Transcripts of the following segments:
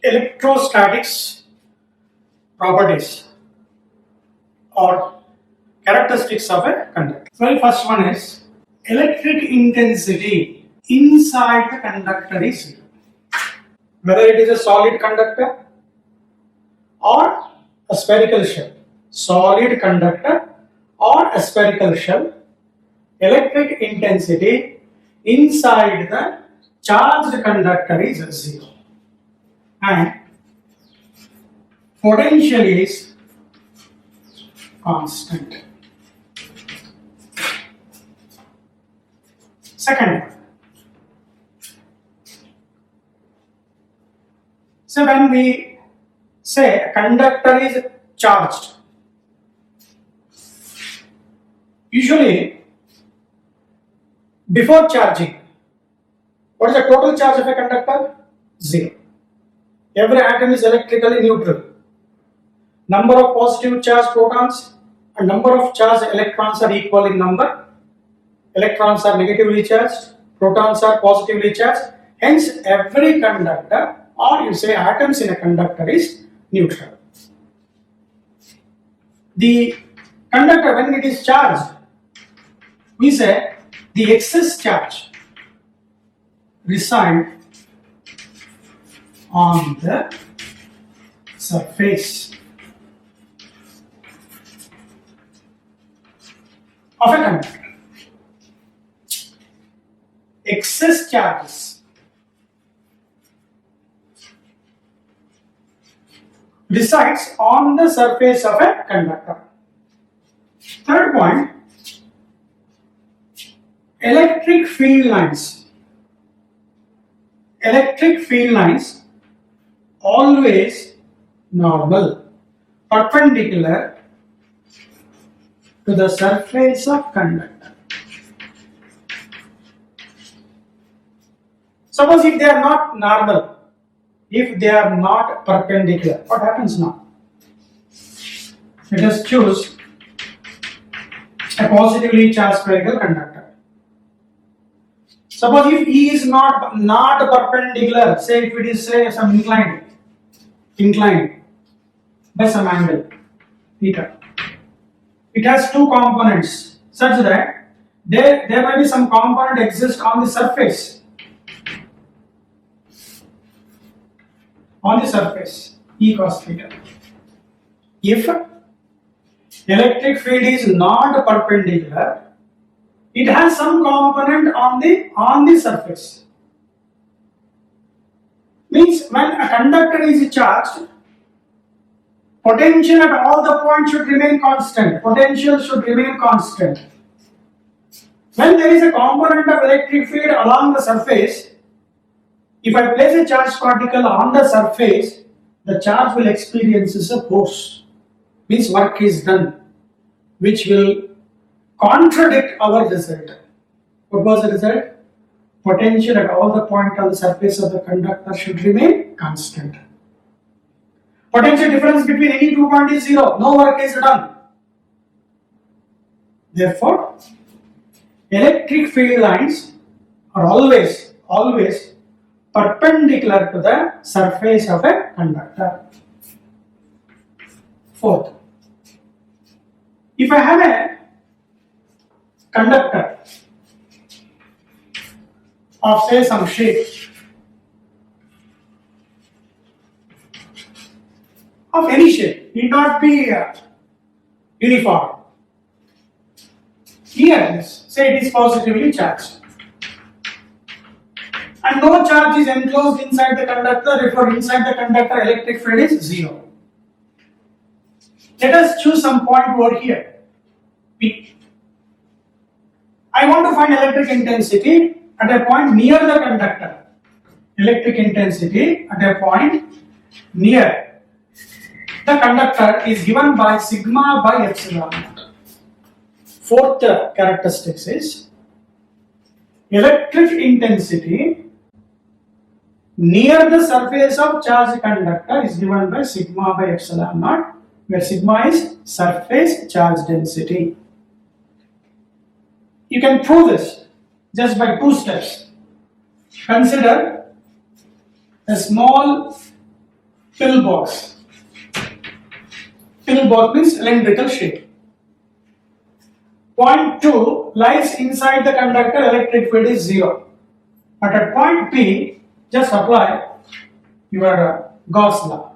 electrostatics properties or characteristics of a conductor. So the first one is electric intensity inside the conductor is zero. Whether it is a solid conductor or a spherical shell, solid conductor or a spherical shell, electric intensity inside the charged conductor is zero and potential is constant. Second one. So when we say a conductor is charged, usually before charging, what is the total charge of a conductor? Zero. Every atom is electrically neutral. Number of positive charged protons and number of charged electrons are equal in number. Electrons are negatively charged, protons are positively charged. Hence, every conductor, or you say atoms in a conductor, is neutral. The conductor, when it is charged, we say the excess charge resides on the surface of a conductor. Excess charges resides on the surface of a conductor. Third point, electric field lines. Electric field lines always normal, perpendicular to the surface of conductor. Suppose if they are not normal, if they are not perpendicular, what happens now? Let us choose a positively charged spherical conductor. Suppose if E is not perpendicular, say if it is some inclined by some angle theta. It has two components such that there may be some component exist on the surface. On the surface, E cos theta. If electric field is not perpendicular, it has some component on the surface. Means when a conductor is charged, potential at all the points should remain constant. Potential should remain constant. When there is a component of electric field along the surface, if I place a charged particle on the surface, the charge will experience a force. Means work is done, which will contradict our result. What was the result? Potential at all the points on the surface of the conductor should remain constant. Potential difference between any 2 points is zero. No work is done. Therefore, electric field lines are always perpendicular to the surface of a conductor. Fourth, if I have a conductor of say some shape, of any shape, need not be uniform. Here, say it is positively charged, and no charge is enclosed inside the conductor, therefore inside the conductor electric field is zero. Let us choose some point over here, P. I want to find electric intensity at a point near the conductor. Electric intensity at a point near the conductor is given by sigma by epsilon naught. Fourth characteristic is electric intensity near the surface of charged conductor is given by sigma by epsilon naught, where sigma is surface charge density. You can prove this just by two steps. Consider a small pillbox. Pillbox means cylindrical shape. Point 2 lies inside the conductor, electric field is 0. But at point P, just apply your Gauss law.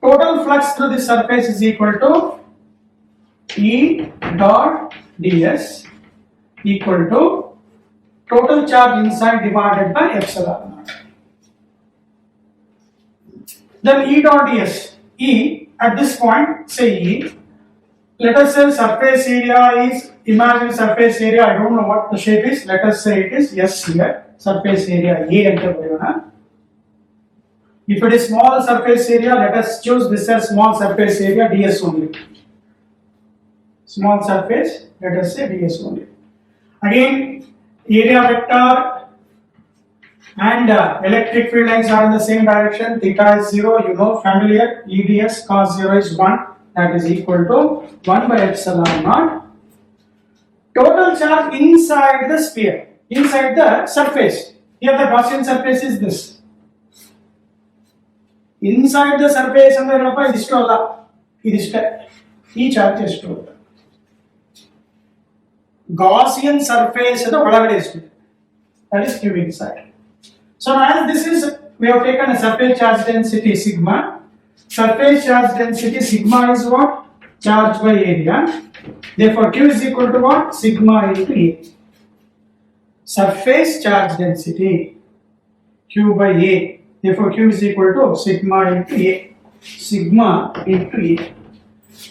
Total flux through the surface is equal to E dot ds equal to total charge inside divided by epsilon naught. Then E dot ds, E at this point, say E. Let us say surface area is, imagine surface area, I don't know what the shape is, let us say it is S here, surface area A enter bariyona. If it is small surface area, let us choose this as small surface area ds only. Small surface, let us say ds only. Again, area vector and electric field lines are in the same direction, theta is 0, you know, familiar, EDS cos 0 is 1. That is equal to 1 by epsilon naught. Total charge inside the sphere, inside the surface. Here the Gaussian surface is this. Inside the surface and the ಈ charge ಎಷ್ಟು Gaussian surface that is q inside. So now as this is, we have taken a surface charge density sigma. Surface charge density sigma is what? Charge by area. Therefore q is equal to what? Sigma into A. Surface charge density q by A. Therefore q is equal to sigma into A. Sigma into A.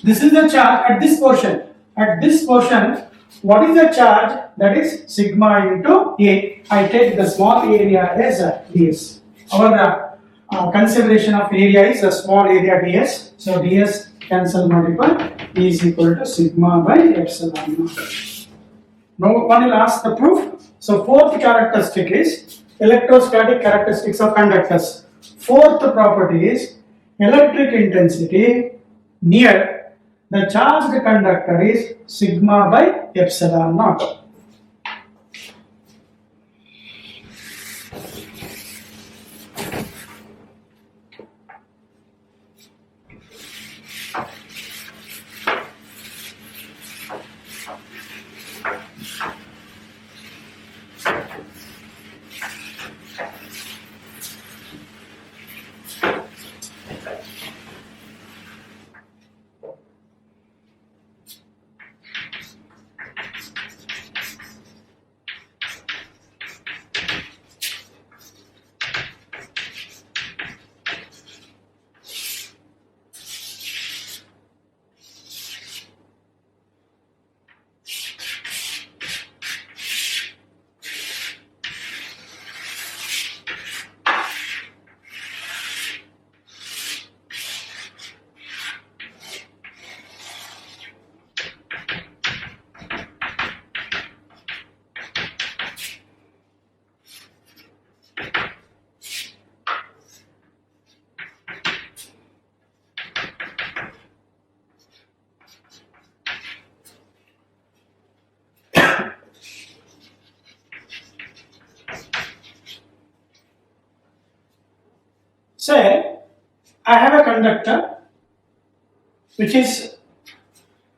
This is the charge at this portion. At this portion, what is the charge? That is sigma into A. I take the small area as ds. Our consideration of area is a small area ds. So ds cancel multiple. E is equal to sigma by epsilon naught. Now one will ask the proof. So fourth characteristic is electrostatic characteristics of conductors. Fourth property is electric intensity near the charged conductor is sigma by epsilon naught. Say, I have a conductor which is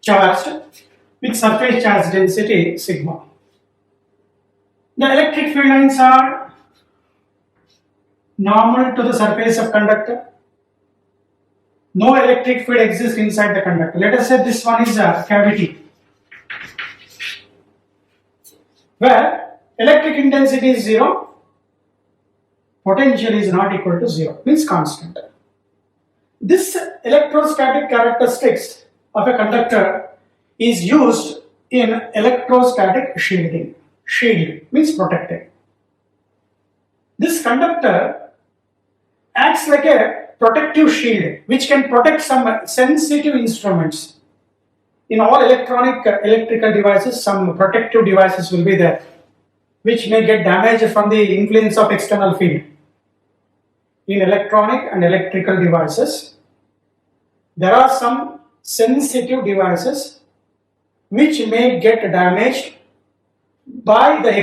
charged with surface charge density sigma. The electric field lines are normal to the surface of conductor. No electric field exists inside the conductor. Let us say this one is a cavity where electric intensity is 0. Potential is not equal to 0, means constant. This electrostatic characteristics of a conductor is used in electrostatic shielding. Shield means protected. This conductor acts like a protective shield which can protect some sensitive instruments. In all electrical devices, some protective devices will be there which may get damaged from the influence of external field. In electronic and electrical devices, there are some sensitive devices which may get damaged by the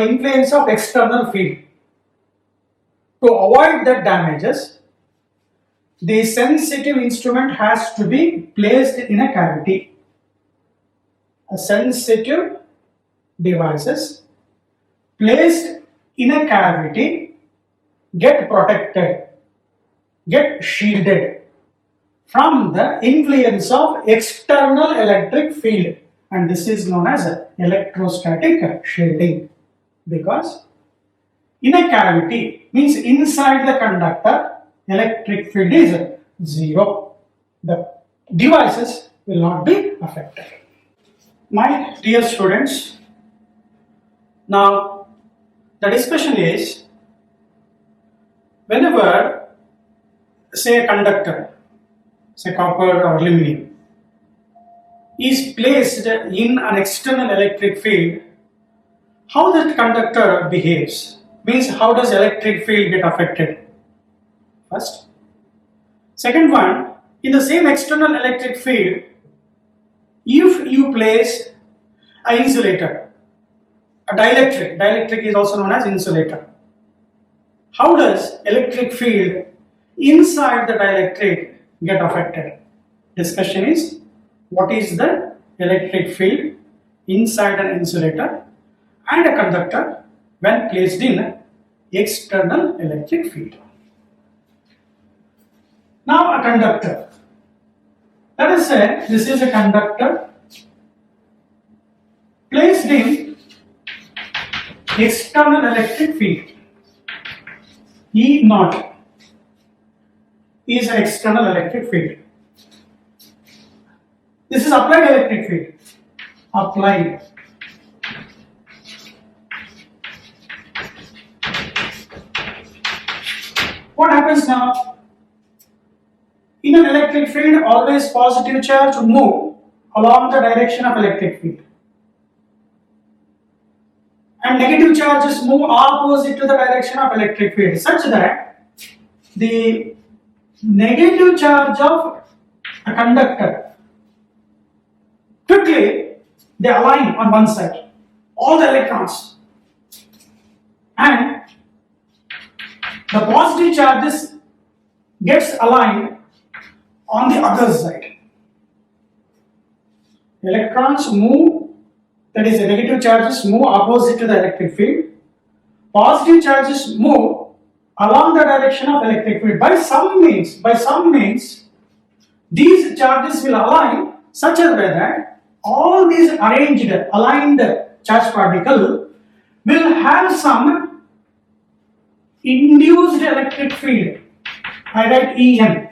influence of external field. To avoid that damages, the sensitive instrument has to be placed in a cavity. A sensitive devices placed in a cavity get protected, get shielded from the influence of external electric field, and this is known as electrostatic shielding, because in a cavity means inside the conductor electric field is zero. The devices will not be affected. My dear students, now the discussion is, whenever say a conductor, say copper or aluminum, is placed in an external electric field, how that conductor behaves, means how does electric field get affected? First. Second one, in the same external electric field, if you place an insulator, a dielectric is also known as insulator, how does electric field inside the dielectric get affected? Discussion is, what is the electric field inside an insulator and a conductor when placed in external electric field. Now a conductor. Let us say this is a conductor placed in external electric field. E naught is an external electric field. This is applied electric field. Applied. What happens now? In an electric field, always positive charge move along the direction of electric field, and negative charges move opposite to the direction of electric field, such that the negative charge of a conductor quickly they align on one side, all the electrons, and the positive charges gets aligned on the other side. Electrons move, that is the negative charges move opposite to the electric field. Positive charges move along the direction of electric field. By some means, these charges will align such a way that all these aligned charge particle will have some induced electric field. I write EN.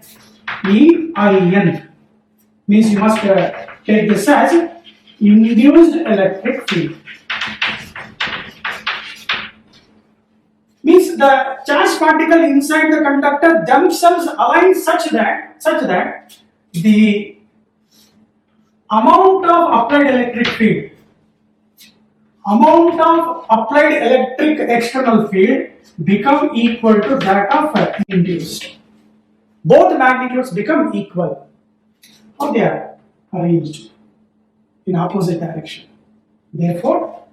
EIN means you must take this as induced electric field. Means the charge particle inside the conductor themselves align such that the amount of applied electric field, amount of applied electric external field become equal to that of induced. Both magnitudes become equal. How they are arranged in opposite direction. Therefore,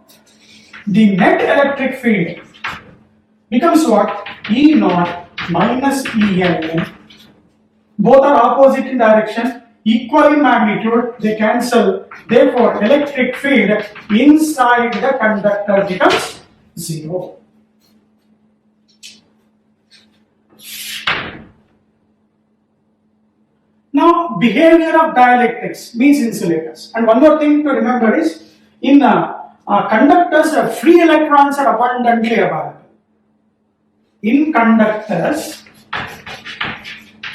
the net electric field becomes what? E naught minus EN. Both are opposite in direction, equal in magnitude, they cancel. Therefore, electric field inside the conductor becomes zero. Now, behavior of dielectrics means insulators. And one more thing to remember is, in conductors, free electrons are abundantly available. In conductors,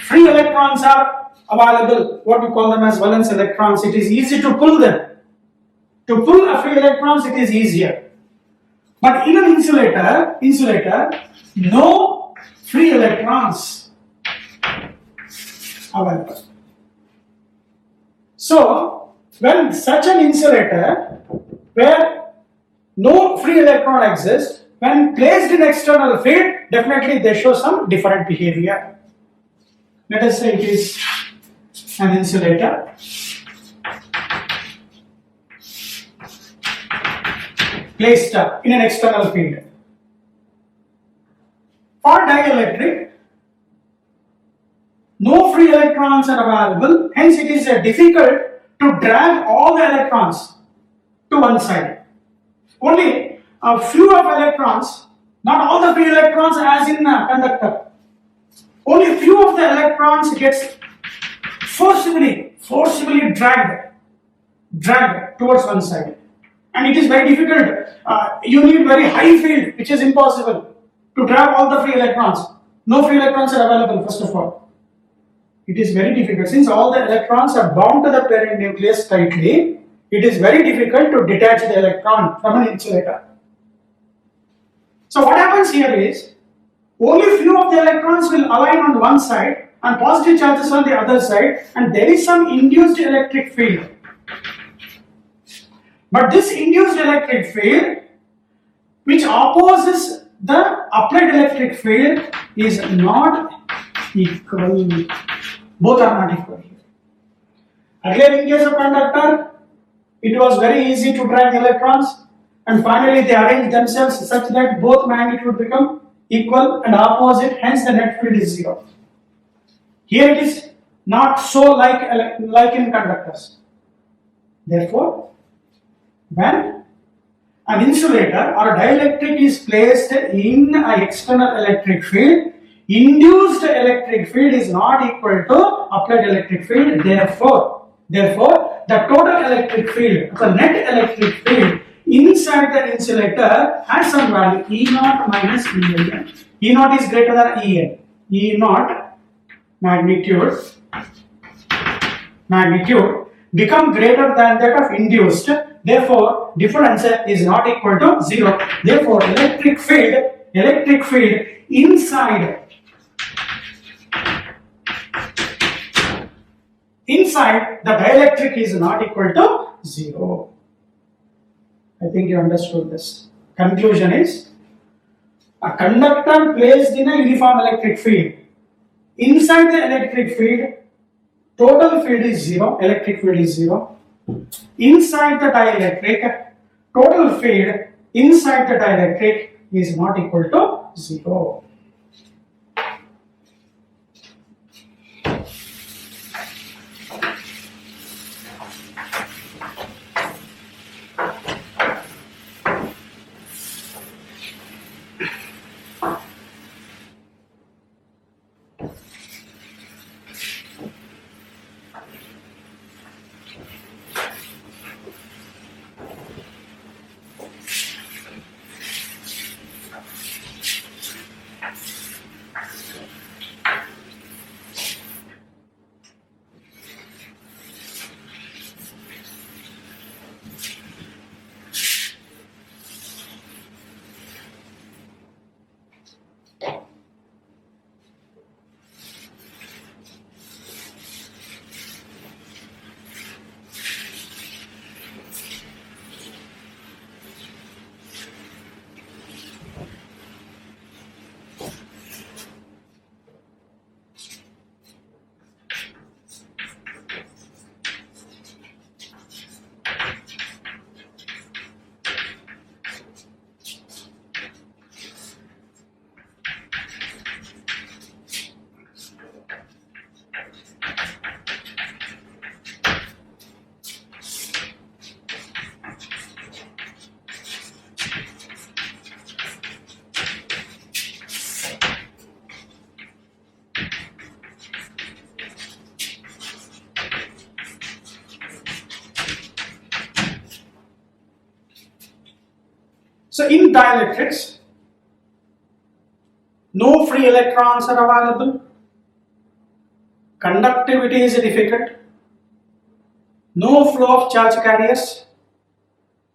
free electrons are available. What we call them as valence electrons. It is easy to pull them. To pull a free electrons, it is easier. But in an insulator, no free electrons available. So, when such an insulator where no free electron exists, when placed in external field, definitely they show some different behavior. Let us say it is an insulator placed in an external field. For dielectric, no electrons are available, hence it is difficult to drag all the electrons to one side. Only a few of electrons, not all the free electrons as in a conductor. Only few of the electrons gets forcibly dragged towards one side. And it is very difficult. You need very high field, which is impossible to drag all the free electrons. No free electrons are available, first of all. It is very difficult. Since all the electrons are bound to the parent nucleus tightly, it is very difficult to detach the electron from an insulator. So what happens here is, only few of the electrons will align on one side and positive charges on the other side, and there is some induced electric field. But this induced electric field, which opposes the applied electric field, is not equal. Both are not equal here. Earlier in case of conductor, it was very easy to drag electrons, and finally they arrange themselves such that both magnitude become equal and opposite, hence the net field is zero. Here it is not so like in conductors. Therefore, when an insulator or a dielectric is placed in an external electric field, induced electric field is not equal to applied electric field. Therefore, the total electric field, the net electric field inside the insulator has some value E0 minus En. E0 is greater than En. E0 magnitude become greater than that of induced. Therefore, difference is not equal to 0. Therefore, electric field inside the dielectric is not equal to 0. I think you understood this. Conclusion is, a conductor placed in a uniform electric field. Inside the electric field, total field is 0, electric field is 0. Inside the dielectric, total field inside the dielectric is not equal to 0. So in dielectrics, no free electrons are available, conductivity is difficult, no flow of charge carriers,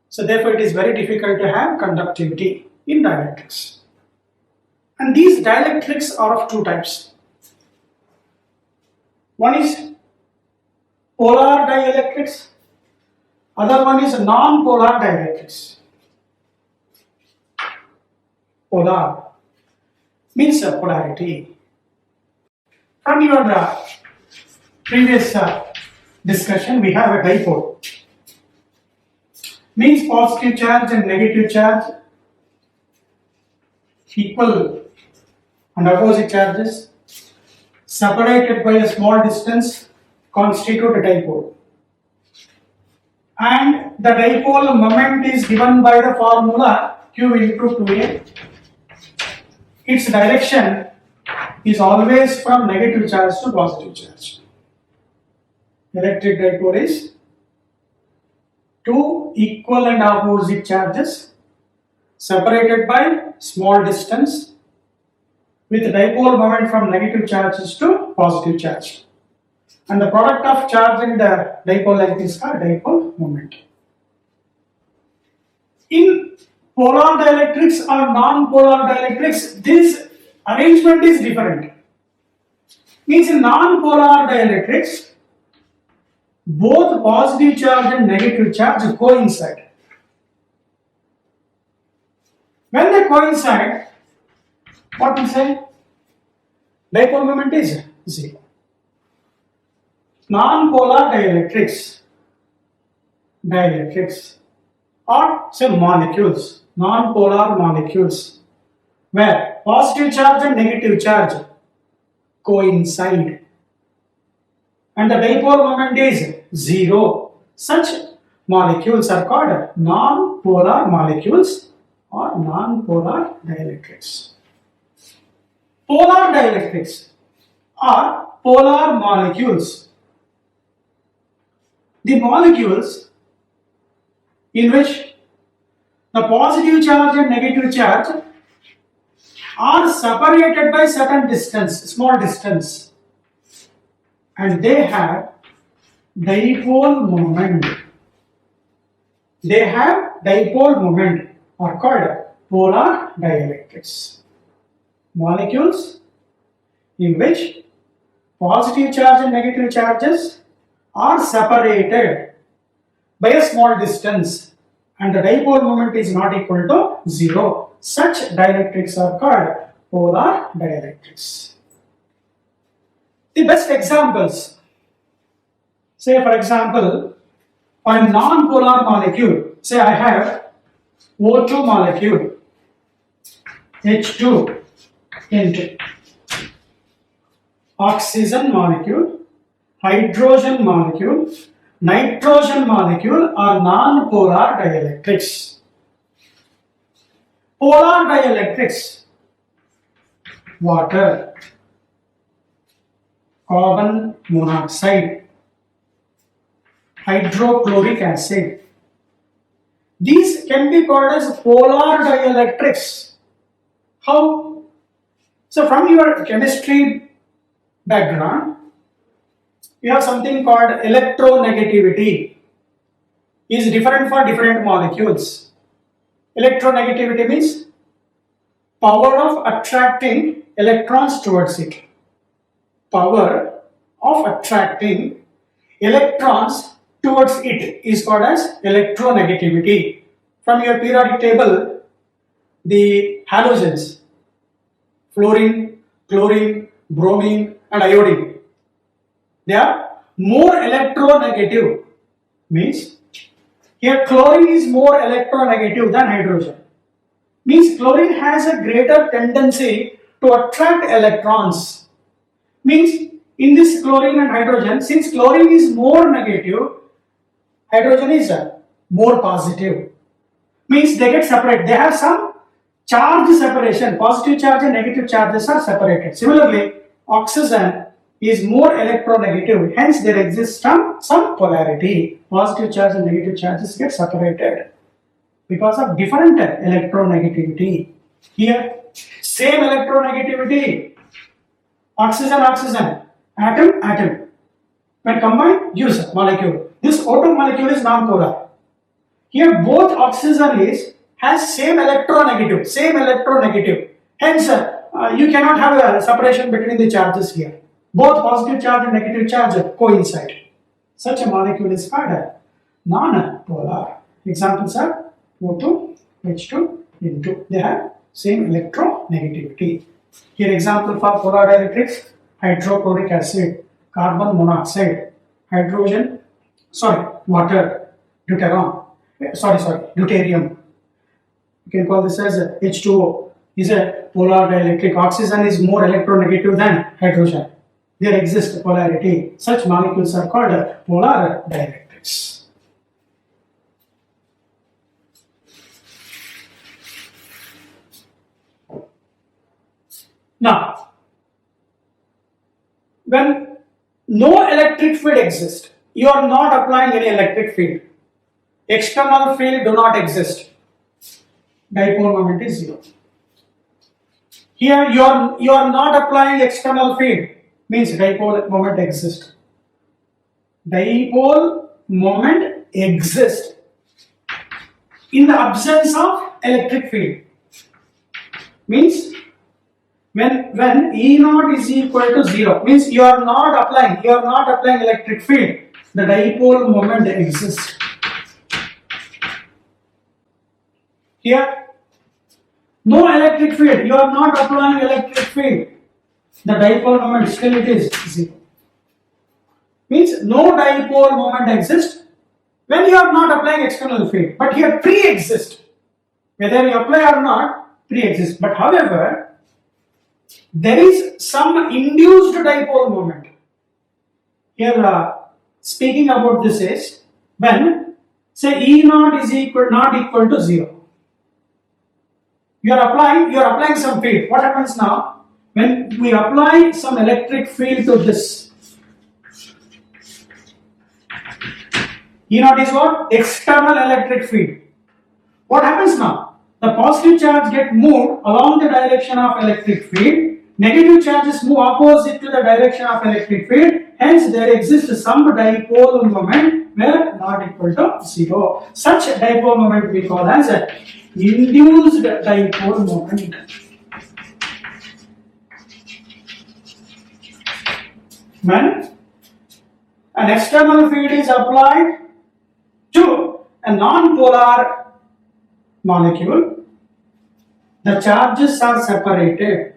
so therefore it is very difficult to have conductivity in dielectrics. And these dielectrics are of two types. One is polar dielectrics, other one is non-polar dielectrics. Polar means polarity. From your previous discussion, we have a dipole. Means positive charge and negative charge equal and opposite charges. separated by a small distance constitute a dipole. And the dipole moment is given by the formula Q into 2A. Its direction is always from negative charge to positive charge. Electric dipole is two equal and opposite charges separated by small distance with dipole moment from negative charges to positive charge. And the product of charge and the dipole length is called dipole moment. In polar dielectrics or non-polar dielectrics, this arrangement is different. Means in non-polar dielectrics, both positive charge and negative charge coincide. When they coincide, what we say? Dipole moment is 0. Non-polar dielectrics or say molecules, non-polar molecules, where positive charge and negative charge coincide and the dipole moment is 0. Such molecules are called non-polar molecules or non-polar dielectrics. Polar dielectrics are polar molecules. The molecules in which the positive charge and negative charge are separated by certain distance, small distance, and they have dipole moment. They have dipole moment are called polar dielectrics. Molecules in which positive charge and negative charges are separated by a small distance and the dipole moment is not equal to 0. Such dielectrics are called polar dielectrics. The best examples, say for example, for a non-polar molecule, say I have O2 molecule, H2 into oxygen molecule, hydrogen molecule, nitrogen molecule are non-polar dielectrics. Polar dielectrics, water, carbon monoxide, hydrochloric acid. These can be called as polar dielectrics. How? So from your chemistry background, you have something called electronegativity. Is different for different molecules. Electronegativity means power of attracting electrons towards it. Power of attracting electrons towards it is called as electronegativity. From your periodic table, the halogens, fluorine, chlorine, bromine and iodine, they are more electronegative. Means here chlorine is more electronegative than hydrogen. Means chlorine has a greater tendency to attract electrons. Means in this chlorine and hydrogen, since chlorine is more negative, hydrogen is more positive. Means they get separate. They have some charge separation. Positive charge and negative charges are separated. Similarly, oxygen is more electronegative. Hence, there exists some polarity. Positive charge and negative charges get separated because of different electronegativity. Here, same electronegativity. Oxygen, atom. When combined, gives molecule. This O2 molecule is non-polar. Here, both oxygen has same electronegative. Hence, you cannot have a separation between the charges here. Both positive charge and negative charge coincide. Such a molecule is called non-polar. Examples are O2, H2, N2. They have same electronegativity. Here example for polar dielectrics: hydrochloric acid, carbon monoxide, water, deuterium. You can call this as H2O. Is a polar dielectric. Oxygen is more electronegative than hydrogen. there exists polarity. Such molecules are called polar dielectrics. Now, when no electric field exists, you are not applying any electric field. External field do not exist. Dipole moment is 0. Here you are not applying external field, means dipole moment exists. Dipole moment exists in the absence of electric field. Means when E naught is equal to 0, means you are not applying electric field, the dipole moment exists. Here, no electric field, you are not applying electric field, the dipole moment still it is 0. Means no dipole moment exists when you are not applying external field, but here pre-exist. Whether you apply or not, pre-exist. But however, there is some induced dipole moment. Here, speaking about this is when say E naught is not equal to 0. You are applying some field. What happens now? When we apply some electric field to this, E naught is what? External electric field. What happens now? The positive charge get moved along the direction of electric field. Negative charges move opposite to the direction of electric field. Hence, there exists some dipole moment where not equal to 0. Such dipole moment we call as induced dipole moment. When an external field is applied to a non-polar molecule, the charges are separated,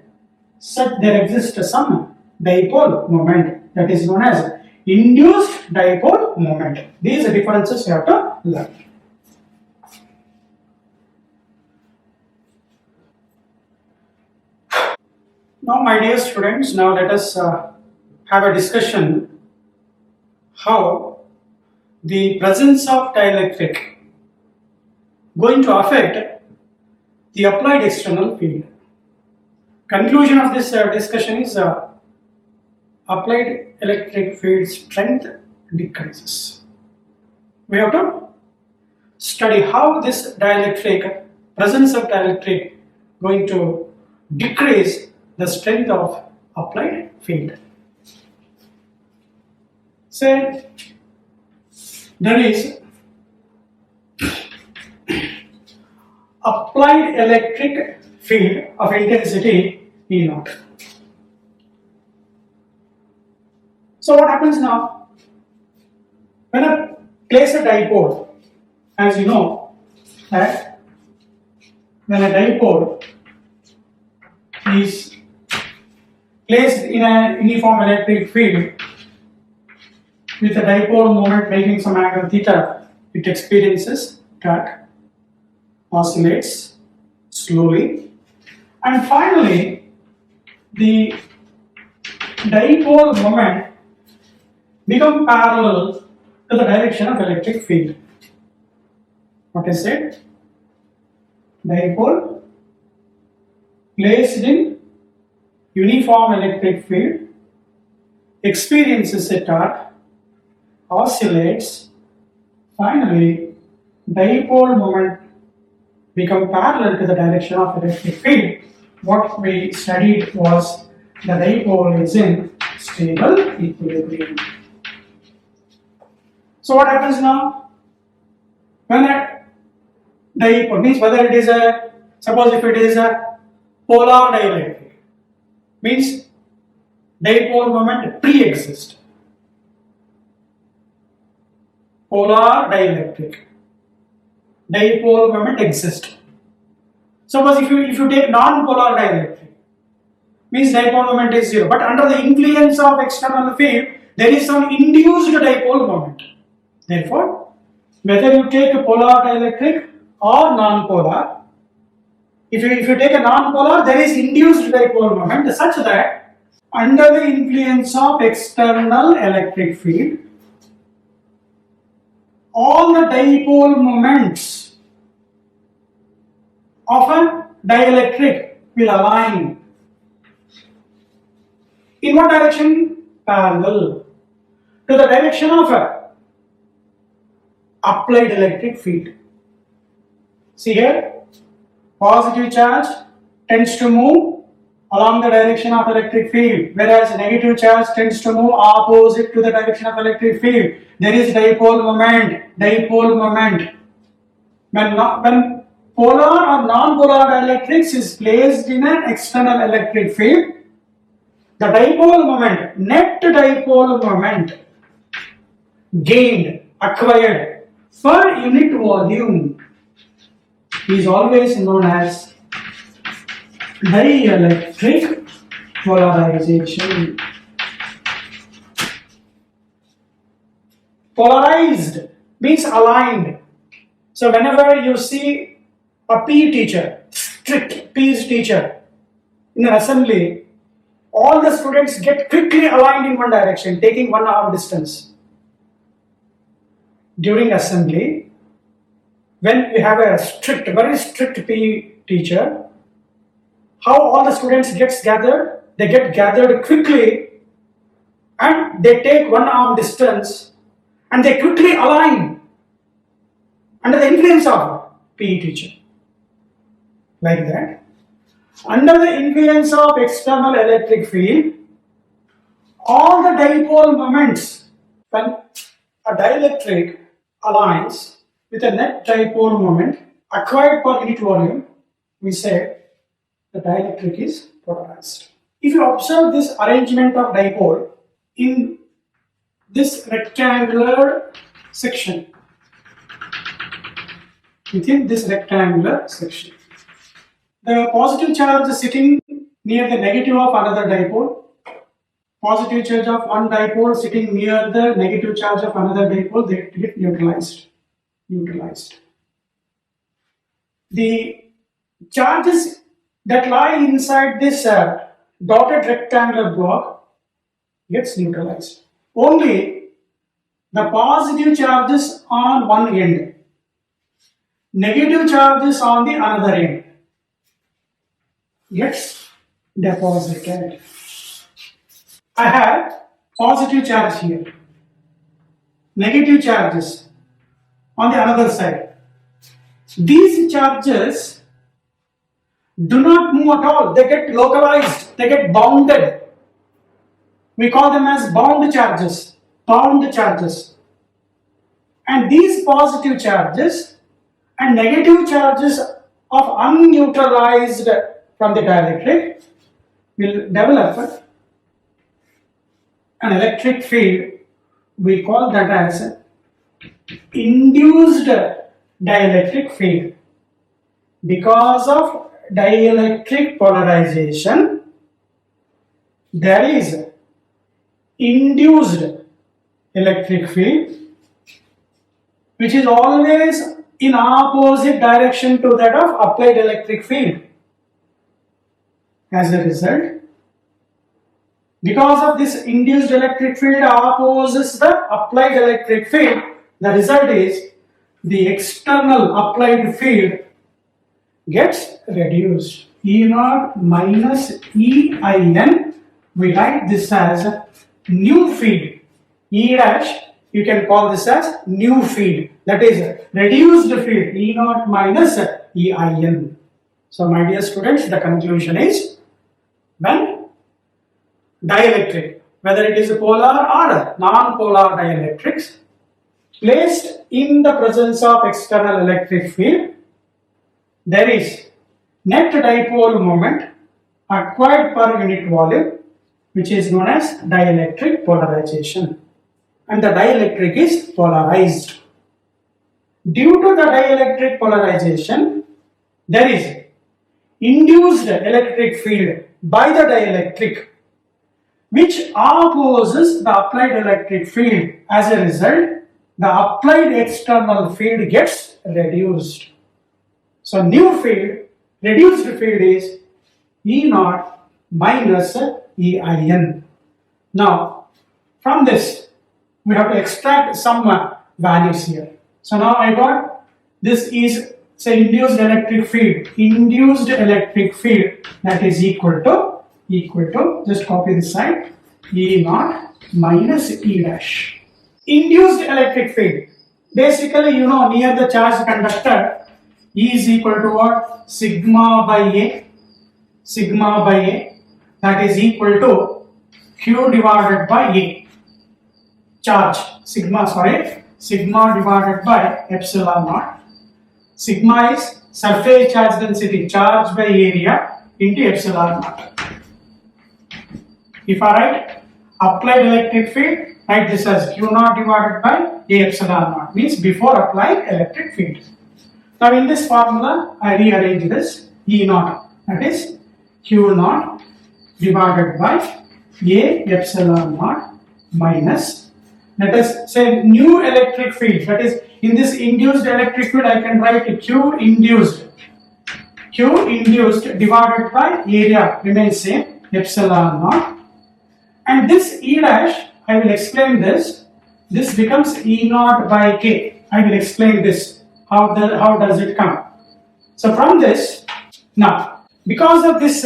such there exists some dipole moment that is known as induced dipole moment. These differences you have to learn. Now, my dear students, now let us have a discussion how the presence of dielectric going to affect the applied external field. Conclusion of this discussion is applied electric field strength decreases. We have to study how this presence of dielectric going to decrease the strength of applied field. Say there is applied electric field of intensity E naught. So what happens now? When I place a dipole, as you know that when a dipole is placed in a uniform electric field with a dipole moment making some angle theta, it experiences that, oscillates slowly, and finally the dipole moment become parallel to the direction of electric field. What is it? Dipole placed in uniform electric field experiences a torque, oscillates, finally dipole moment become parallel to the direction of electric field. What we studied was the dipole is in stable equilibrium. So what happens now? When a dipole means whether it is a, suppose if it is a polar dielectric, means dipole moment pre-exist. Polar dielectric, dipole moment exists. Suppose if you take non-polar dielectric, means dipole moment is 0, but under the influence of external field, there is some induced dipole moment. Therefore, whether you take a polar dielectric or non-polar, if you take a non-polar, there is induced dipole moment such that Under the influence of external electric field, all the dipole moments of a dielectric will align. In what direction? Parallel to the direction of a applied electric field. See here, positive charge tends to move along the direction of electric field, whereas negative charge tends to move opposite to the direction of electric field. There is dipole moment. Dipole moment. When polar or non-polar dielectrics is placed in an external electric field, the dipole moment, net dipole moment gained, acquired per unit volume is always known as dielectric polarization. Polarized means aligned. So whenever you see a PE teacher, strict PE teacher in an assembly, all the students get quickly aligned in one direction, taking 1 arm distance. During assembly, when we have a strict, very strict PE teacher, how all the students gets gathered? They get gathered quickly and they take 1 arm distance and they quickly align under the influence of PE teacher. Like that. Under the influence of external electric field, all the dipole moments, when a dielectric aligns with a net dipole moment acquired per unit volume, we say the dielectric is polarized. If you observe this arrangement of dipole in this rectangular section, within this rectangular section, the positive charge is sitting near the negative of another dipole, positive charge of one dipole sitting near the negative charge of another dipole, they get neutralized. The charges that lie inside this dotted rectangular block gets neutralized. Only the positive charges on one end, negative charges on the another end gets deposited. I have positive charge here, negative charges on the another side. These charges do not move at all. They get localized, they get bounded. We call them as bound charges, And these positive charges and negative charges of unneutralized from the dielectric will develop an electric field. We call that as induced dielectric field. Because of dielectric polarization, there is induced electric field which is always in opposite direction to that of applied electric field. As a result, because of this induced electric field opposes the applied electric field, the result is the external applied field gets reduced. E0 minus EIN, we write this as new field. E dash, you can call this as new field, that is reduced field, E0 minus EIN. So my dear students, the conclusion is, when dielectric, whether it is a polar or non-polar dielectrics, placed in the presence of external electric field, there is net dipole moment acquired per unit volume, which is known as dielectric polarization, and the dielectric is polarized. Due to the dielectric polarization, there is induced electric field by the dielectric which opposes the applied electric field. As a result, the applied external field gets reduced. So new field, reduced field is E0 minus EIN. Now, from this, we have to extract some values here. So now I got this is say induced electric field. Induced electric field that is equal to just copy this side E naught minus E dash. Induced electric field. Basically, you know, near the charged conductor, E is equal to what? Sigma by A. That is equal to Q divided by A. Charge. Sigma divided by epsilon naught. Sigma is surface charge density, charge by area into epsilon naught. If I write applied electric field, write this as Q naught divided by A epsilon naught, means before applied electric field. Now in this formula, I rearrange this E naught, that is Q naught divided by A epsilon naught minus, let us say new electric field, that is in this induced electric field I can write Q induced divided by area remains same epsilon naught, and this E dash I will explain this becomes E naught by K. I will explain this how does it come. So from this, now because of this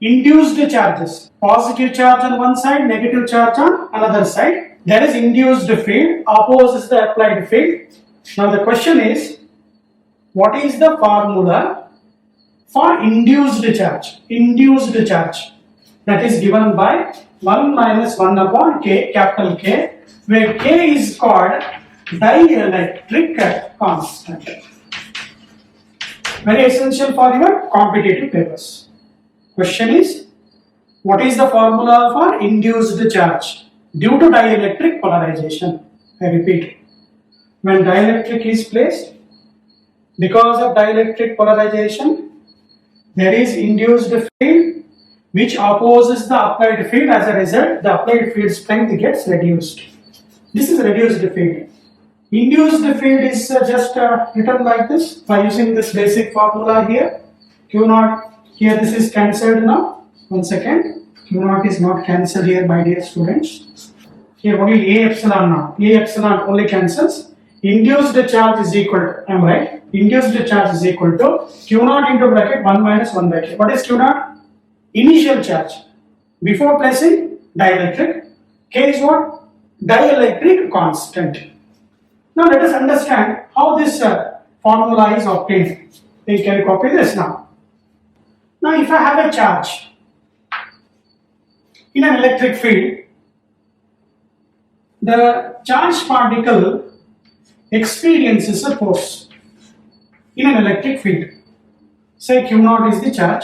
induced charges, positive charge on one side, negative charge on another side, there is induced field opposes the applied field. Now the question is, what is the formula for induced charge? Induced charge, that is given by 1 minus 1 upon K, capital K, where K is called dielectric constant. Very essential for your competitive papers. Question is, what is the formula for induced charge due to dielectric polarization? I repeat, when dielectric is placed, because of dielectric polarization, there is induced field which opposes the applied field. As a result, the applied field strength gets reduced. This is reduced field. Induced field is just written like this by using this basic formula here. Q naught, here this is cancelled now. 1 second. Q naught is not cancelled here, my dear students. Here only A epsilon naught. A epsilon only cancels. Induced charge is equal to, I am right, induced charge is equal to Q naught into bracket 1 minus 1 by K. What is Q naught? Initial charge. Before placing dielectric, K is what? Dielectric constant. Now let us understand how this formula is obtained. You can copy this now. Now if I have a charge in an electric field, the charged particle experiences a force in an electric field. Say Q naught is the charge,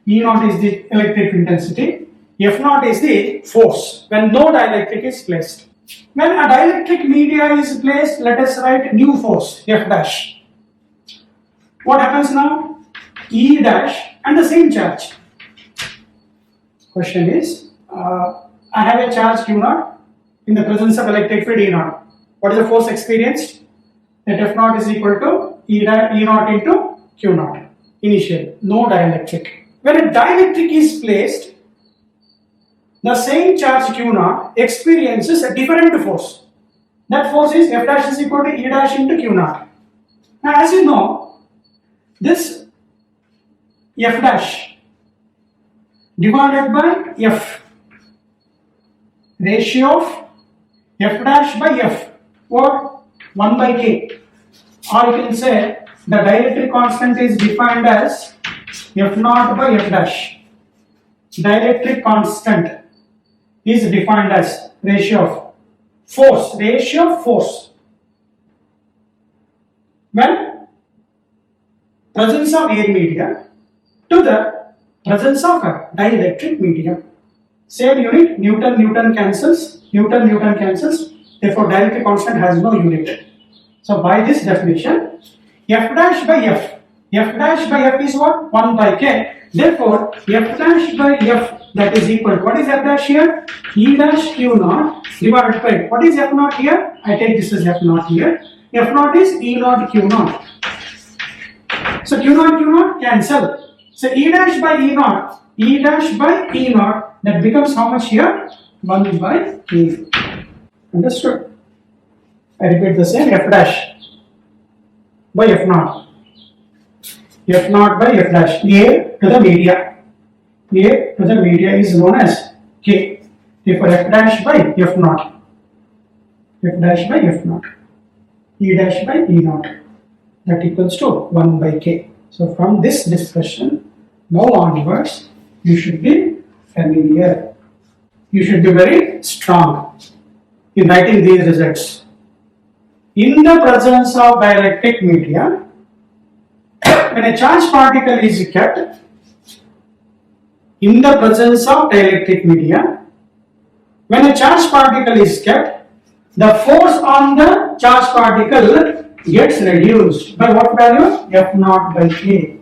E naught is the electric intensity, F naught is the force when no dielectric is placed. When a dielectric media is placed, let us write new force, F dash. What happens now? E dash and the same charge. Question is, I have a charge Q naught in the presence of electric field E naught. What is the force experienced? That F naught is equal to E naught into Q naught. Initial, no dielectric. When a dielectric is placed, the same charge Q naught experiences a different force. That force is F dash is equal to E dash into Q naught. Now as you know, this F dash divided by F, ratio of F dash by F, what? 1 by K. Or you can say the dielectric constant is defined as F naught by F dash. Dielectric constant is defined as ratio of force. When presence of air media to the presence of a dielectric medium. Same unit, Newton cancels, therefore dielectric constant has no unit. So by this definition, F dash by F is what? 1 by K. Therefore, F dash by F, that is equal to, what is F dash here? E dash Q naught divided by, what is F naught here? I take this as F naught here. F naught is E naught Q naught. So Q naught cancel. So E dash by E naught E dash by E naught, that becomes how much here? 1 by K. Understood? I repeat the same, F dash by F naught. F naught by F dash. A to the media. A to the media is known as K. Therefore, F dash by F naught. F dash by F naught. E dash by E naught. That equals to 1 by K. So, from this discussion, now onwards, you should be familiar. You should be very strong in writing these results. In the presence of dielectric media, when a charged particle is kept in the presence of dielectric media, when a charged particle is kept, the force on the charged particle gets reduced by what value? F naught by K.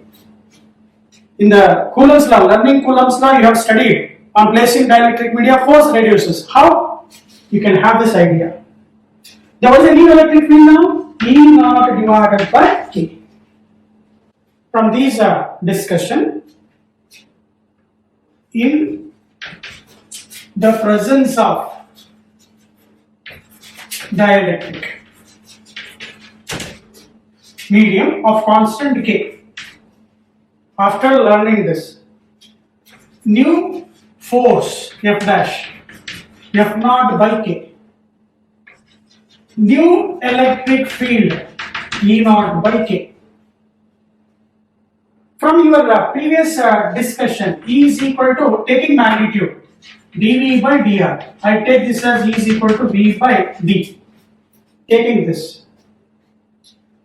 In the Coulomb's law, learning Coulomb's law, you have studied on placing dielectric media, force reduces. How? You can have this idea. There was a new electric field now, E naught divided by K. From these discussion, in the presence of dielectric medium of constant K, after learning this, new force F dash, F naught by K, new electric field E naught by K. From your previous discussion, E is equal to taking magnitude dV by dr. I take this as E is equal to V by D. Taking this.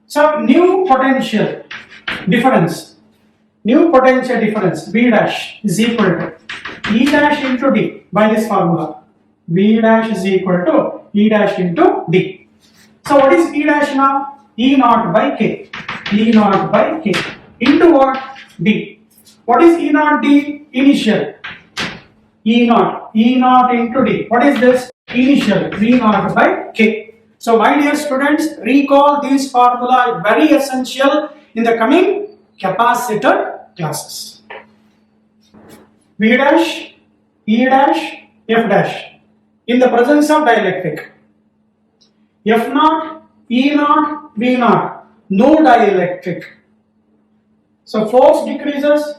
So, new potential difference. New potential difference V dash is equal to E dash into D by this formula. V dash is equal to E dash into D. So, what is E dash now? E naught by K. E naught by K. Into what? D. What is E naught D? Initial. E naught. E naught into D. What is this? Initial. V naught by K. So my dear students, recall these formula, very essential in the coming capacitor classes. V dash, E dash, F dash. In the presence of dielectric. F naught, E naught, V naught. No dielectric. So force decreases,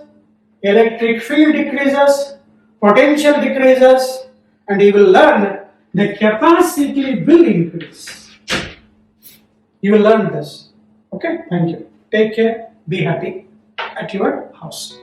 electric field decreases, potential decreases, and you will learn the capacity will increase. You will learn this. Okay, thank you. Take care, be happy at your house.